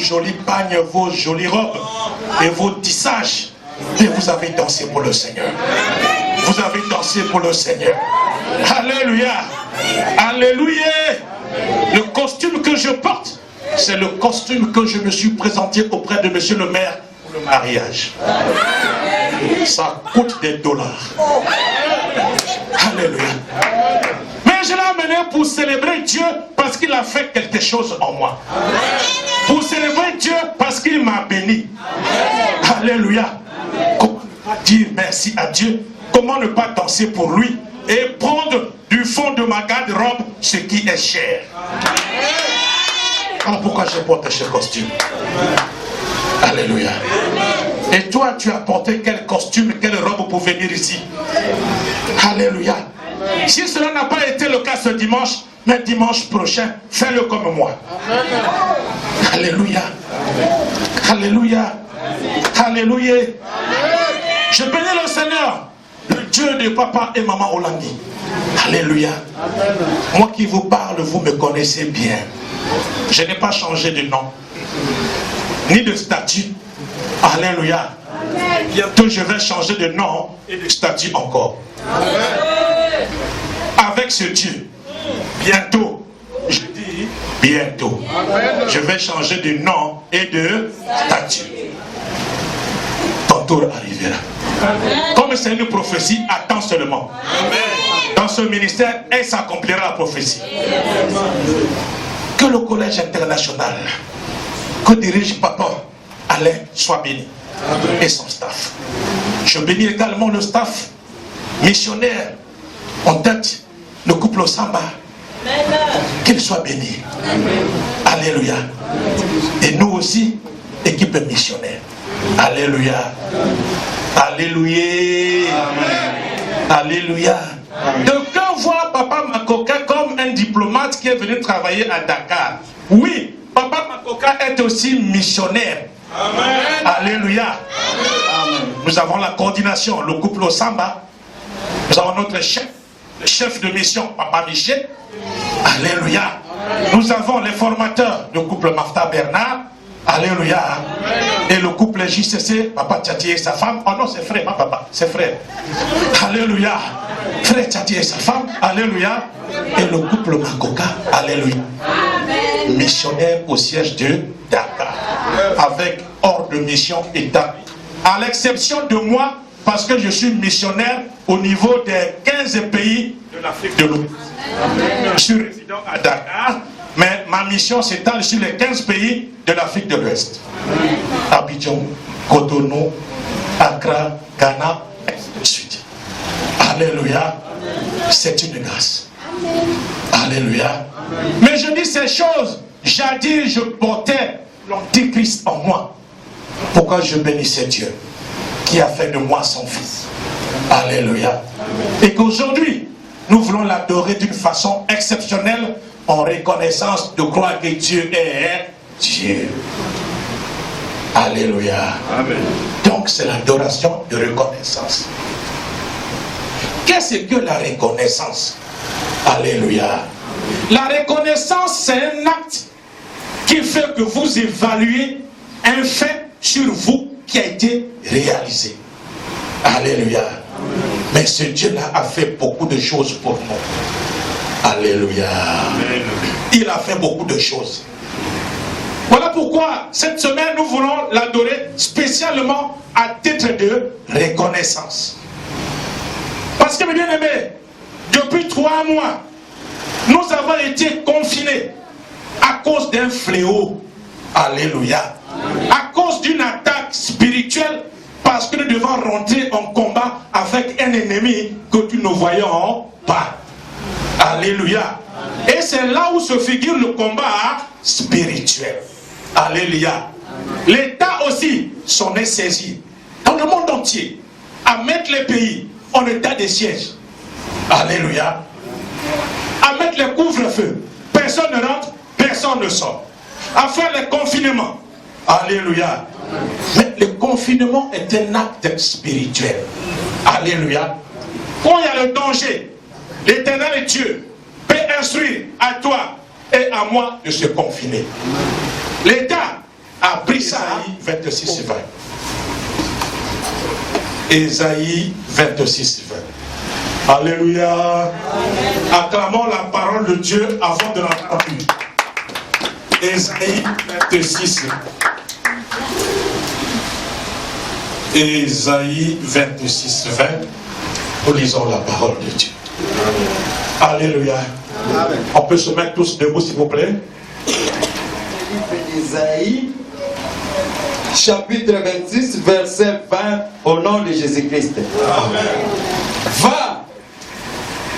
jolis pagnes, vos jolies robes et vos tissages. Et vous avez dansé pour le Seigneur. Vous avez dansé pour le Seigneur. Alléluia. Alléluia. Le costume que je porte, c'est le costume que je me suis présenté auprès de monsieur le maire pour le mariage. Ça coûte des dollars. Alléluia. Mais je l'ai amené pour célébrer Dieu parce qu'il a fait quelque chose en moi. Pour célébrer Dieu parce qu'il m'a béni. Alléluia. Comment ne pas dire merci à Dieu? Comment ne pas danser pour lui et prendre du fond de ma garde-robe ce qui est cher? Alors pourquoi je porte ce costume? Alléluia. Et toi, tu as porté quel costume, quelle robe pour venir ici? Alléluia. Si cela n'a pas été le cas ce dimanche, mais dimanche prochain, fais-le comme moi. Alléluia. Alléluia. Alléluia. Je bénis le Seigneur, le Dieu de papa et maman Olandi. Alléluia. Moi qui vous parle, vous me connaissez bien. Je n'ai pas changé de nom, ni de statut. Alléluia. Bientôt je vais changer de nom et de statut encore. Avec ce Dieu, bientôt, je dis bientôt, je vais changer de nom et de statut. Ton tour arrivera. Comme c'est une prophétie, attends seulement. Dans ce ministère, elle s'accomplira la prophétie. Que le collège international, que dirige papa Alain, soit béni. Et son staff. Je bénis également le staff missionnaire en tête, le couple Samba. Qu'il soit béni. Alléluia. Et nous aussi, équipe missionnaire. Alléluia. Alléluia. Alléluia. D'aucuns voient Papa Makoka comme un diplomate qui est venu travailler à Dakar. Oui, Papa Makoka est aussi missionnaire. Amen. Alléluia. Amen. Nous avons la coordination, le couple Samba. Nous avons notre chef, le chef de mission, Papa Michel. Alléluia. Nous avons les formateurs, le couple Mafta Bernard. Alléluia. Amen. Et le couple JCC, Papa Tchati et sa femme. Oh non, c'est frère, pas papa, c'est frère. Alléluia. Frère Tchati et sa femme. Alléluia. Et le couple Makoka. Alléluia. Amen. Missionnaire au siège de Dakar. Avec ordre de mission établi. À l'exception de moi, parce que je suis missionnaire au niveau des 15 pays de l'Afrique de l'Ouest. Je suis résident à Dakar, mais ma mission s'étale sur les 15 pays de l'Afrique de l'Ouest. Abidjan, Cotonou, Accra, Ghana, et ainsi de suite. Alléluia. C'est une grâce. Alléluia. Mais je dis ces choses, jadis je portais l'antichrist en moi. Pourquoi je bénissais Dieu qui a fait de moi son fils. Alléluia. Et qu'aujourd'hui, nous voulons l'adorer d'une façon exceptionnelle en reconnaissance de croire que Dieu est Dieu. Alléluia. Amen. Donc c'est l'adoration de reconnaissance. Qu'est-ce que la reconnaissance? Alléluia. La reconnaissance, c'est un acte qui fait que vous évaluez un fait sur vous qui a été réalisé. Alléluia. Mais ce Dieu-là a fait beaucoup de choses pour nous. Alléluia. Il a fait beaucoup de choses. Voilà pourquoi cette semaine nous voulons l'adorer spécialement à titre de reconnaissance. Parce que mes bien-aimés, depuis 3 mois, nous avons été confinés à cause d'un fléau. Alléluia. À cause d'une attaque spirituelle, parce que nous devons rentrer en combat avec un ennemi que nous ne voyons pas. Alléluia. Et c'est là où se figure le combat spirituel. Alléluia. L'État aussi s'en est saisi dans le monde entier à mettre les pays en état de siège. Alléluia. À mettre les couvre-feux. Personne ne rentre, personne ne sort. À faire les confinements. Alléluia. Mais le confinement est un acte spirituel. Alléluia. Quand il y a le danger, l'Éternel Dieu peut instruire à toi et à moi de se confiner. L'État a pris ça. Ésaïe 26, 20. Ésaïe 26, 20. Alléluia. Acclamons la parole de Dieu avant de l'entendre. Ésaïe 26. Ésaïe 26, 20. Nous lisons la parole de Dieu. Alléluia. Amen. On peut se mettre tous debout, s'il vous plaît. Ésaïe, chapitre 26, verset 20, au nom de Jésus-Christ. Va,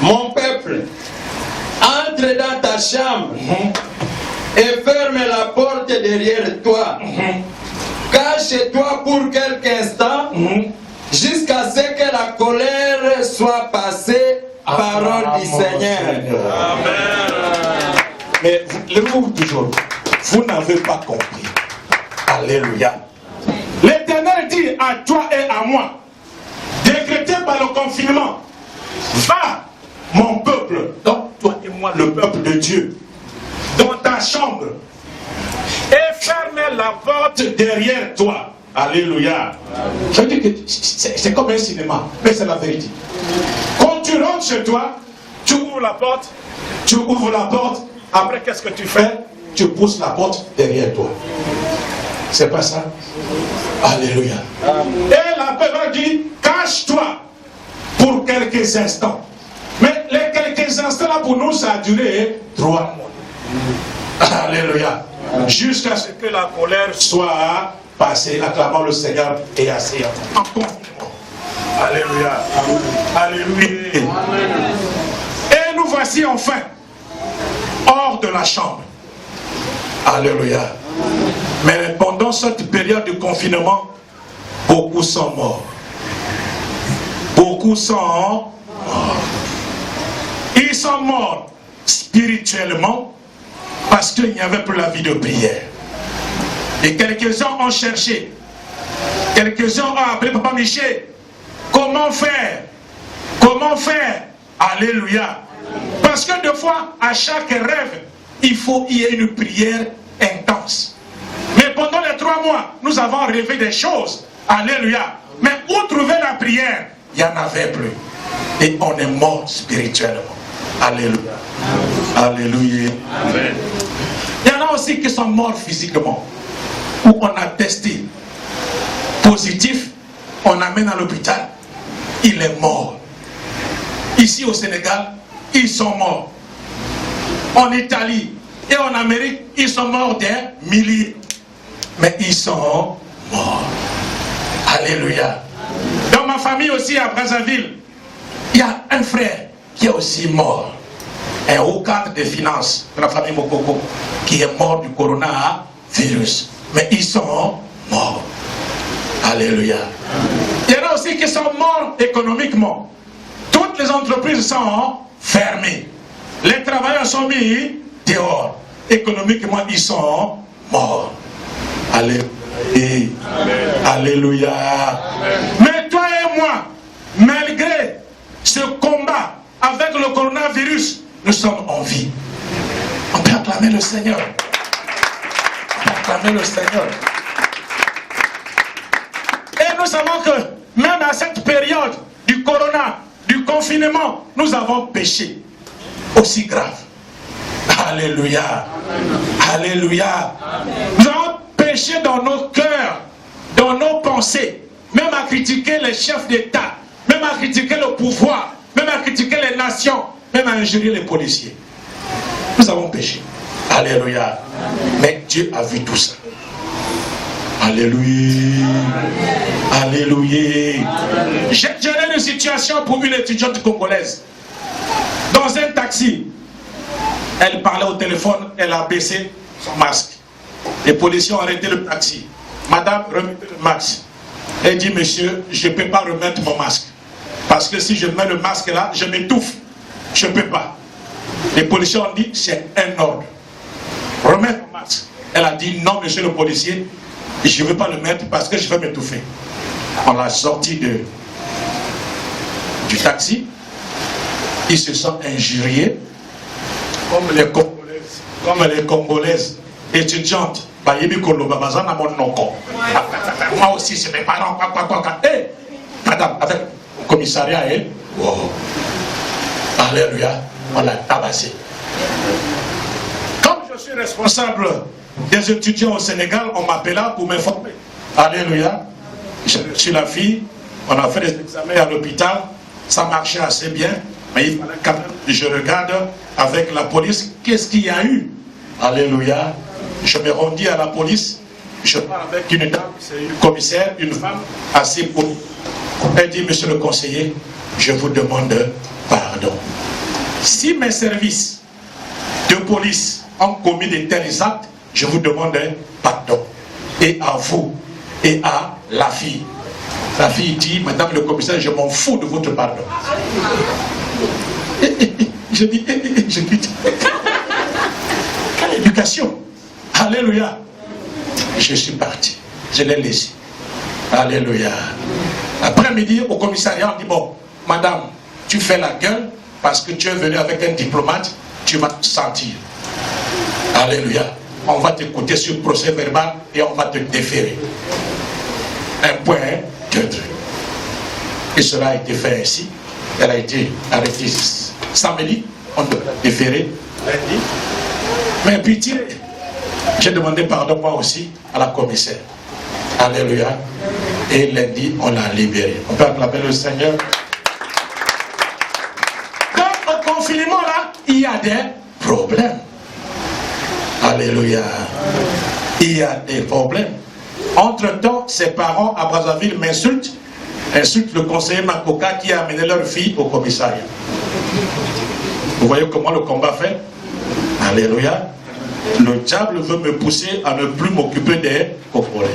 mon peuple, entre dans ta chambre et ferme la porte derrière toi. Cache-toi pour quelques instants jusqu'à ce que la colère soit passée. Parole du Seigneur. Amen. Mais levez-vous toujours. Vous n'avez pas compris. Alléluia. L'Éternel dit à toi et à moi, décrété par le confinement, va, mon peuple, donc toi et moi, le peuple de Dieu, dans ta chambre et ferme la porte derrière toi. Alléluia. Je dis que c'est comme un cinéma, mais c'est la vérité. Quand tu rentres chez toi, tu ouvres la porte, après qu'est-ce que tu fais? Tu pousses la porte derrière toi. C'est pas ça? Alléluia. Et la parole dit, cache-toi pour quelques instants. Mais les quelques instants là pour nous, ça a duré 3 mois. Alléluia. Jusqu'à ce que la colère soit passée, acclamant le Seigneur et assez en confinement. Alléluia. Alléluia. Et nous voici enfin hors de la chambre. Alléluia. Mais pendant cette période de confinement, beaucoup sont morts. Beaucoup sont morts. Ils sont morts spirituellement parce qu'il n'y avait plus la vie de prière. Et quelques-uns ont cherché. Quelques-uns ont appelé Papa Michel. Comment faire? Comment faire? Alléluia. Parce que des fois, à chaque rêve, il faut y ait une prière intense. Mais pendant les 3 mois, nous avons rêvé des choses. Alléluia. Mais où trouver la prière? Il n'y en avait plus. Et on est mort spirituellement. Alléluia. Alléluia. Amen. Il y en a aussi qui sont morts physiquement. Où on a testé positif, on amène à l'hôpital, il est mort. Ici au Sénégal, ils sont morts. En Italie et en Amérique, ils sont morts des milliers. Mais ils sont morts. Alléluia. Dans ma famille aussi à Brazzaville, il y a un frère qui est aussi mort. Un haut cadre des finances de la famille Mokoko qui est mort du coronavirus. Mais ils sont morts. Alléluia. Il y en a aussi qui sont morts économiquement. Toutes les entreprises sont fermées. Les travailleurs sont mis dehors. Économiquement, ils sont morts. Alléluia. Alléluia. Mais toi et moi, malgré ce combat avec le coronavirus, nous sommes en vie. On peut acclamer le Seigneur. On peut acclamer le Seigneur. Et nous savons que même à cette période du corona, du confinement, nous avons péché aussi grave. Alléluia. Alléluia. Nous avons péché dans nos cœurs, dans nos pensées, même à critiquer les chefs d'État, même à critiquer le pouvoir, même à critiquer les nations, même à injurier les policiers. Nous avons péché. Alléluia. Mais Dieu a vu tout ça. Alléluia. Alléluia. J'ai donné une situation pour une étudiante congolaise. Dans un taxi, elle parlait au téléphone, elle a baissé son masque. Les policiers ont arrêté le taxi. Madame, remettez le masque. Elle dit, monsieur, je ne peux pas remettre mon masque. Parce que si je mets le masque là, je m'étouffe. Je ne peux pas. Les policiers ont dit, c'est un ordre. Remettre mon masque. Elle a dit, non, monsieur le policier, je ne veux pas le mettre parce que je vais m'étouffer. On l'a sorti du taxi. Ils se sont injuriés comme les Congolaises étudiantes Moi aussi, c'est mes parents. Hey, madame, avec le commissariat, wow. Alléluia, on l'a tabassé. Comme je suis responsable des étudiants au Sénégal, on m'appela pour m'informer. Alléluia. Je suis la fille, on a fait des examens à l'hôpital, ça marchait assez bien, mais il fallait quand même que je regarde avec la police, qu'est-ce qu'il y a eu. Alléluia. Je me rendis à la police, je parle avec une dame, c'est une commissaire, une femme assez polie. Elle dit, monsieur le conseiller, je vous demande pardon. Si mes services de police ont commis de tels actes, je vous demande pardon. Et à vous, et à la fille. La fille dit, madame le commissaire, je m'en fous de votre pardon. Je dis, quelle éducation. Alléluia. Je suis parti. Je l'ai laissé. Alléluia. Après-midi, au commissariat, on dit, bon, madame, tu fais la gueule parce que tu es venu avec un diplomate, tu vas te sentir. Alléluia. On va t'écouter sur le procès verbal et on va te déférer. Un point, deux trucs. Et cela a été fait ainsi. Elle a été arrêtée samedi, on doit la déférer lundi. Mais pitié, j'ai demandé pardon moi aussi à la commissaire. Alléluia. Et lundi, on l'a libéré. On peut acclamer le Seigneur. Dans le confinement là, il y a des problèmes. Alléluia. Il y a des problèmes. Entre-temps, ses parents à Brazzaville m'insultent, insultent le conseiller Makoka qui a amené leur fille au commissariat. Vous voyez comment le combat fait? Alléluia. Le diable veut me pousser à ne plus m'occuper des Congolais.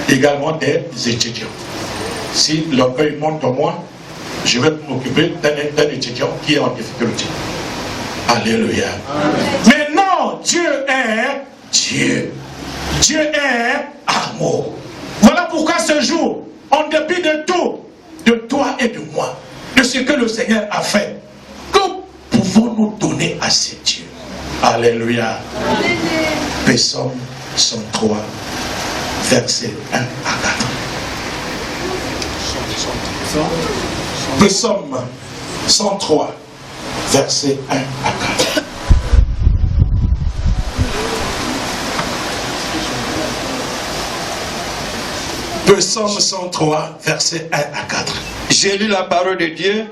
Également des étudiants. Si l'orgueil monte en moi, je vais m'occuper d'un étudiant qui est en difficulté. Alléluia. Mais non, Dieu est Dieu. Dieu est amour. Voilà pourquoi ce jour, en dépit de tout, de toi et de moi, de ce que le Seigneur a fait, que pouvons-nous donner à ce Dieu? Alléluia. Psaume 103, versets 1 à 4. Psaume 103, versets 1 à 4. Psaume 103, versets 1 à 4. J'ai lu la parole de Dieu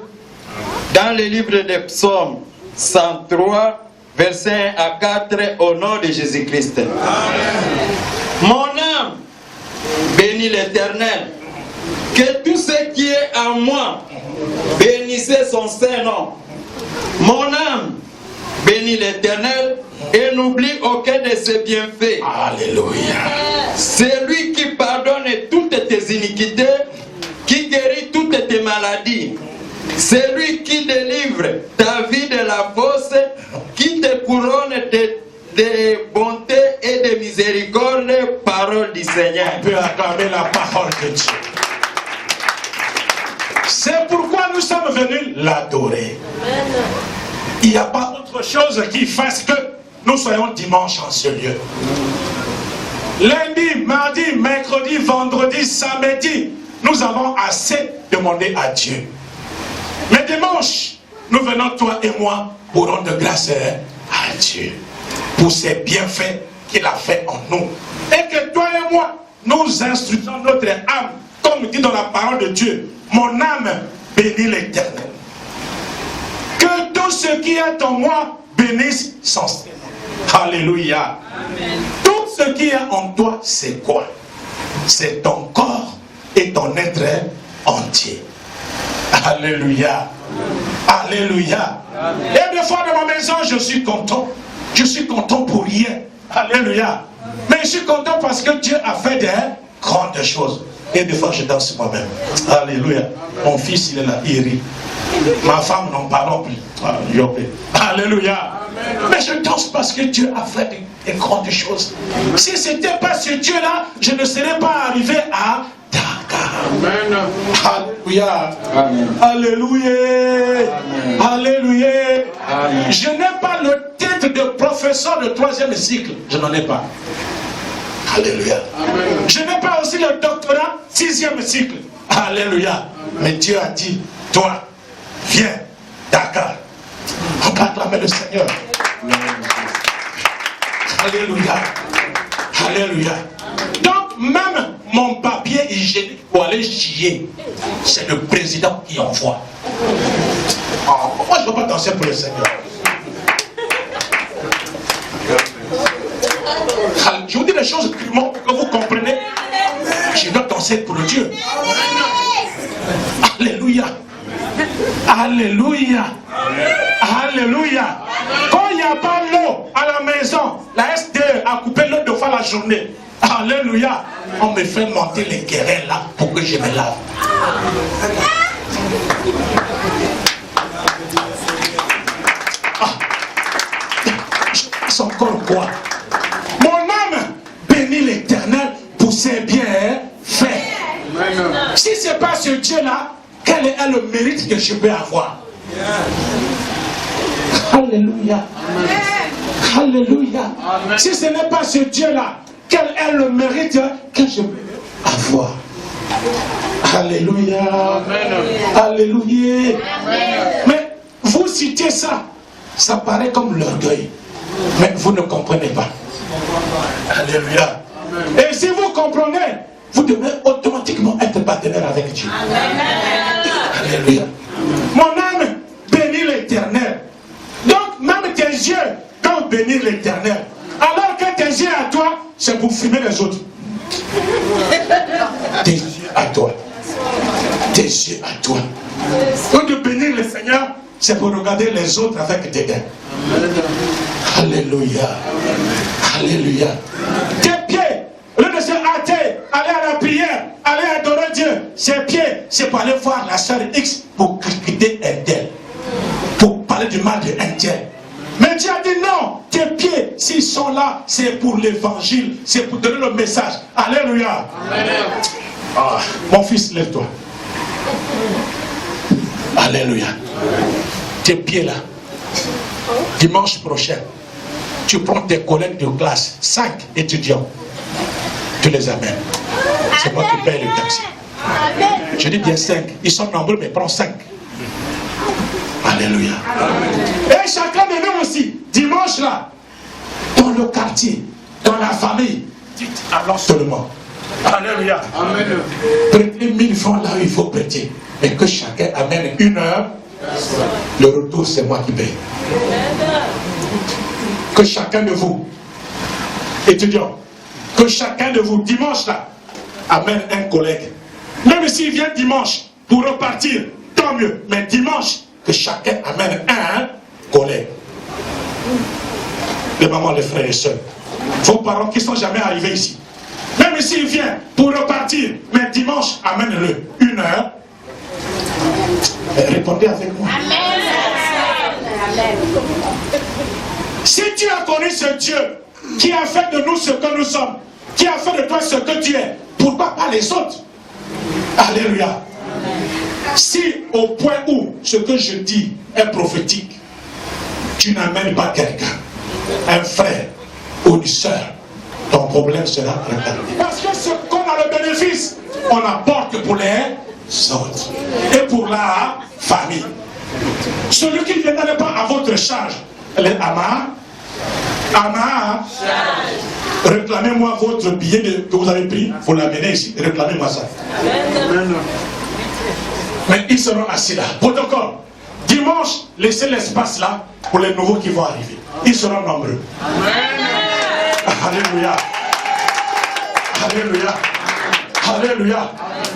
dans le livre des psaumes 103, versets 1 à 4, au nom de Jésus-Christ. Mon âme bénit l'Éternel. Que tout ce qui est en moi bénissez son Saint-Nom. Mon âme bénit l'Éternel et n'oublie aucun de ses bienfaits. Alléluia. C'est lui qui pardonne toutes tes iniquités, qui guérit toutes tes maladies. C'est lui qui délivre ta vie de la fosse, qui te couronne de bonté et de miséricorde, parole du Seigneur. On peut acclamer la parole de Dieu. C'est pourquoi nous sommes venus l'adorer. Il n'y a pas autre chose qui fasse que nous soyons dimanche en ce lieu. Lundi, mardi, mercredi, vendredi, samedi, nous avons assez demandé à Dieu. Mais dimanche, nous venons, toi et moi, pour rendre grâce à Dieu pour ses bienfaits qu'il a fait en nous. Et que toi et moi, nous instruisons notre âme, comme dit dans la parole de Dieu, mon âme bénit l'Éternel. Que tout ce qui est en moi bénisse son Seigneur. Alléluia. Amen. Tout ce qui est en toi, c'est quoi? C'est ton corps et ton être entier. Alléluia. Alléluia. Amen. Et des fois dans ma maison, je suis content. Je suis content pour rien. Alléluia. Mais je suis content parce que Dieu a fait des grandes choses. Et des fois, je danse moi-même. Alléluia. Mon fils, il est là, il rit. Ma femme n'en parle plus. Alléluia. Mais je danse parce que Dieu a fait des grandes choses. Si ce n'était pas ce Dieu-là, je ne serais pas arrivé à Dakar. Amen. Alléluia. Amen. Alléluia. Amen. Alléluia. Amen. Je n'ai pas le titre de professeur de 3e cycle. Je n'en ai pas. Alléluia. Amen. Je n'ai pas aussi le doctorat 6e cycle. Alléluia. Mais Dieu a dit, toi, viens, Dakar. On peut acclamer le Seigneur. Alléluia. Alléluia. Donc, même mon papier hygiénique pour aller chier, c'est le président qui envoie. Oh, moi, je ne veux pas danser pour le Seigneur. Je vous dis les choses crûment pour que vous compreniez. Je dois danser pour le Dieu. Alléluia. Alléluia. Alléluia. Quand il n'y a pas l'eau à la maison, la SDE a coupé l'eau 2 fois la journée. Alléluia. On me fait monter les querelles là pour que je me lave. C'est encore quoi? Mon âme bénit l'Éternel pour ses biens faits. Si ce n'est pas ce Dieu-là, quel est le mérite que je peux avoir? Alléluia. Alléluia. Si ce n'est pas ce Dieu-là, quel est le mérite que je peux avoir? Alléluia. Alléluia. Mais vous citez ça, ça paraît comme l'orgueil. Mais vous ne comprenez pas. Alléluia. Et si vous comprenez, vous devez automatiquement être partenaire avec Dieu. Alléluia. Mon âme bénit l'Éternel. Donc même tes yeux doivent bénir l'Éternel. Alors que tes yeux à toi, c'est pour fumer les autres. Tes yeux à toi. Tes yeux à toi. Au lieu de bénir le Seigneur, c'est pour regarder les autres avec dédain. Alléluia. Alléluia. Tes pieds, au lieu de se hâter, aller à la prière, aller adorer Dieu, ses pieds, c'est pour aller voir la sœur X pour critiquer un tel, pour parler du mal de un tel. Mais Dieu a dit non, tes pieds, s'ils sont là, c'est pour l'évangile, c'est pour donner le message. Alléluia. Ah, mon fils, lève-toi. Alléluia. Tes pieds là, dimanche prochain, tu prends tes collègues de classe, 5 étudiants, tu les amènes. C'est moi qui paye le taxi. Je dis bien 5, ils sont nombreux, mais prends 5. Alléluia. Et chacun de nous aussi, dimanche là, dans le quartier, dans la famille, dites alors seulement. Alléluia. Amen. Prêtez 1000 francs là où il faut prêter. Et que chacun amène 1 heure. Le retour, c'est moi qui paye. Que chacun de vous, étudiants, que chacun de vous, dimanche là, amène un collègue. Même s'il vient dimanche pour repartir, tant mieux. Mais dimanche, que chacun amène un collègue. Les mamans, les frères et sœurs, vos parents qui ne sont jamais arrivés ici. Même s'il vient pour repartir, mais dimanche, amène-le 1 heure. Répondez avec moi. Amen. Si tu as connu ce Dieu qui a fait de nous ce que nous sommes, qui a fait de toi ce que tu es, pourquoi pas les autres? Alléluia. Si au point où ce que je dis est prophétique, tu n'amènes pas quelqu'un, un frère ou une soeur, ton problème sera réglé. Parce que ce qu'on a le bénéfice, on apporte pour les autres et pour la famille. Celui qui ne viendra pas à votre charge, les Ama, réclamez-moi votre billet que vous avez pris, vous l'amenez ici, réclamez-moi ça. Mais ils seront assis là. Protocole. Dimanche, laissez l'espace là pour les nouveaux qui vont arriver. Ils seront nombreux. Alléluia. Alléluia. Alléluia.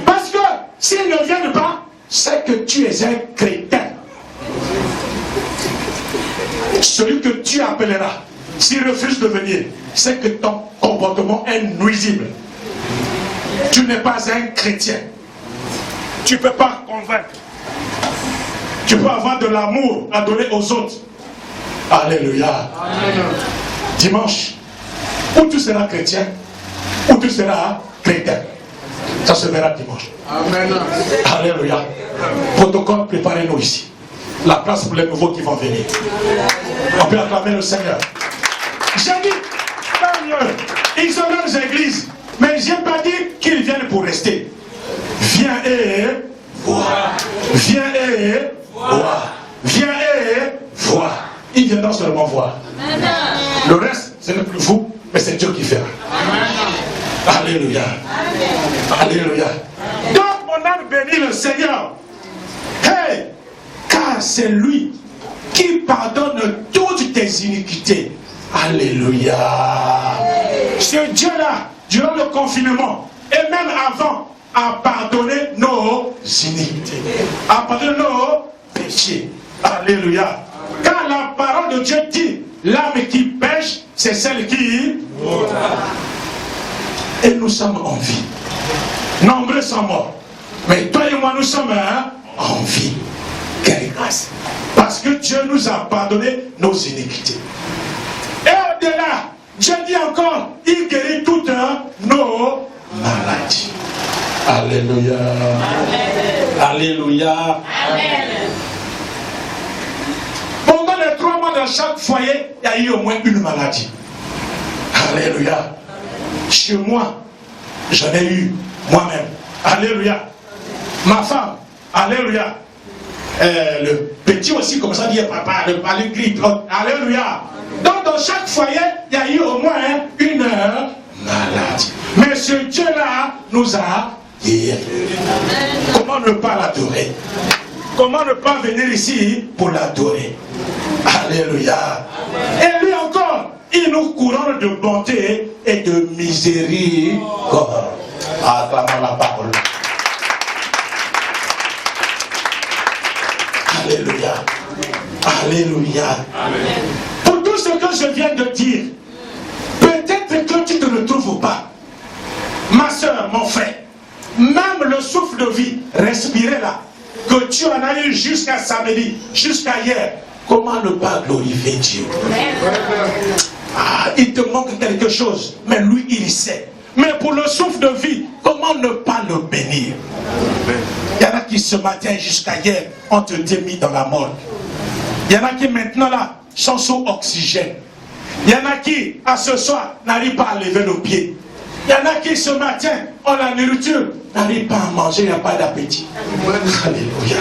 Parce que s'ils ne viennent pas, c'est que tu es un chrétien. Celui que tu appelleras, s'il refuse de venir, c'est que ton comportement est nuisible. Tu n'es pas un chrétien. Tu ne peux pas convaincre. Tu peux avoir de l'amour à donner aux autres. Alléluia. Amen. Dimanche, ou tu seras chrétien, ou tu seras chrétien. Ça se verra dimanche. Amen. Alléluia. Protocole, préparez-nous ici. La place pour les nouveaux qui vont venir. On peut acclamer le Seigneur. J'ai dit, tant mieux. Ils ont leurs églises. Mais je n'ai pas dit qu'ils viennent pour rester. Viens et vois. Viens et vois. Viens et vois. Ils viendront seulement voir. Le reste, ce n'est plus vous, mais c'est Dieu qui fera. Alléluia. Alléluia. Donc mon âme bénit le Seigneur. Hey, car c'est lui qui pardonne toutes tes iniquités. Alléluia. Ce Dieu-là, durant le confinement, et même avant, a pardonné nos iniquités, a pardonné nos péchés. Alléluia. Car la parole de Dieu dit, l'âme qui pêche, c'est celle qui mourra. Et nous sommes en vie. Nombreux sont morts. Mais toi et moi, nous sommes en vie. Quelle grâce. Parce que Dieu nous a pardonné nos iniquités. Et au-delà, Dieu dit encore, il guérit toutes nos maladies. Alléluia. Amen. Alléluia. Amen. Pendant les 3 mois dans chaque foyer, il y a eu au moins une maladie. Alléluia. Chez moi, j'en ai eu moi-même. Alléluia. Ma femme. Alléluia. Le petit aussi comme ça dit papa, le grippe. Alléluia. Donc dans chaque foyer, il y a eu au moins une maladie. Mais ce Dieu-là nous a guéris. Comment ne pas l'adorer? Comment ne pas venir ici pour l'adorer? Alléluia. Et lui encore, il nous couronne de bonté et de miséricorde. Acclamons la parole. Alléluia. Alléluia. Amen. Pour tout ce que je viens de dire, peut-être que tu ne le trouves pas. Ma soeur, mon frère, même le souffle de vie, respirer là, que tu en as eu jusqu'à samedi, jusqu'à hier, comment ne pas glorifier Dieu? Ah, il te manque quelque chose, mais lui, il sait. Mais pour le souffle de vie, comment ne pas le bénir? Il y en a qui ce matin jusqu'à hier ont été mis dans la morgue. Il y en a qui maintenant là sont sous oxygène. Il y en a qui à ce soir n'arrivent pas à lever le pied. Il y en a qui ce matin ont la nourriture, n'arrivent pas à manger, il n'y a pas d'appétit. Alléluia.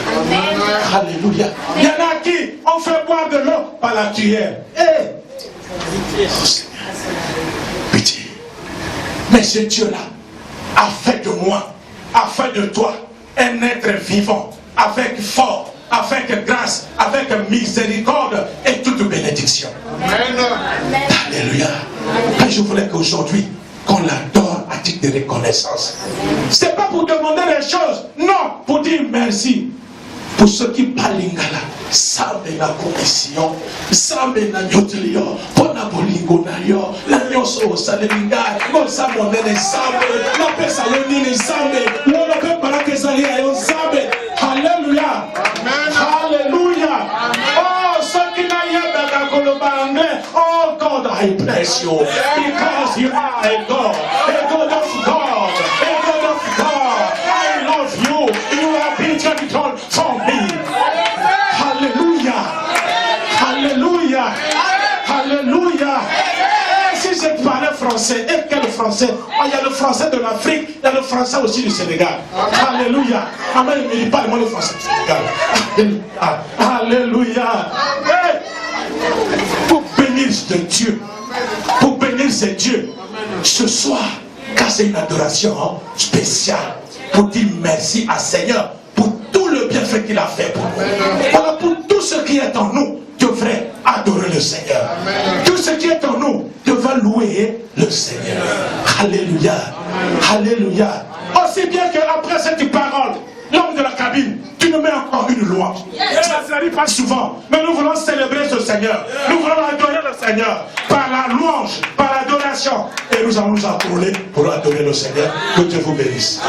Alléluia. Il y en a qui ont fait boire de l'eau par la tuyère. Oh Seigneur, pitié. Mais ce Dieu-là a fait de moi, a fait de toi un être vivant, avec force, avec grâce, avec miséricorde et toute bénédiction. Amen. Alléluia. Et je voulais qu'aujourd'hui, qu'on l'adore à titre de reconnaissance. C'est pas pour demander les choses, non, pour dire merci. Pour ceux qui parlent lingala, sambe na commission, sambe na nyotelio, pona bolingo na yo, la nyoso salinga, no sambe ne sambe, na pesa yo nini sambe, no pe baraka zali yo sambe. Alléluia. Amen. Alléluia. Oh, ceux qui n'a yeba ka koloba anglais, oh God, I bless you because you are a God of God, a God of God. I love you. You have been terrible for me. Alléluia. Alléluia. Alléluia. Et si je parlais français, et quel français? Oh, il y a le français de l'Afrique, il y a le français aussi du Sénégal. Alléluia. Amen, il ne dit pas le français du Sénégal. Alléluia. Pour bénir ce Dieu, pour bénir ce Dieu, ce soir, car c'est une adoration spéciale, pour dire merci à Seigneur pour tout le bienfait qu'il a fait pour nous. Voilà, pour tout ce qui est en nous, devrait adorer le Seigneur. Tout ce qui est en nous devrait louer le Seigneur. Alléluia. Alléluia. Aussi bien qu'après cette parole, l'homme de la cabine, tu nous mets encore une louange. Ça n'arrive pas souvent, mais nous voulons célébrer ce Seigneur. Nous voulons adorer le Seigneur par la louange, par l'adoration. Et nous allons nous accroler pour adorer le Seigneur. Que Dieu vous bénisse.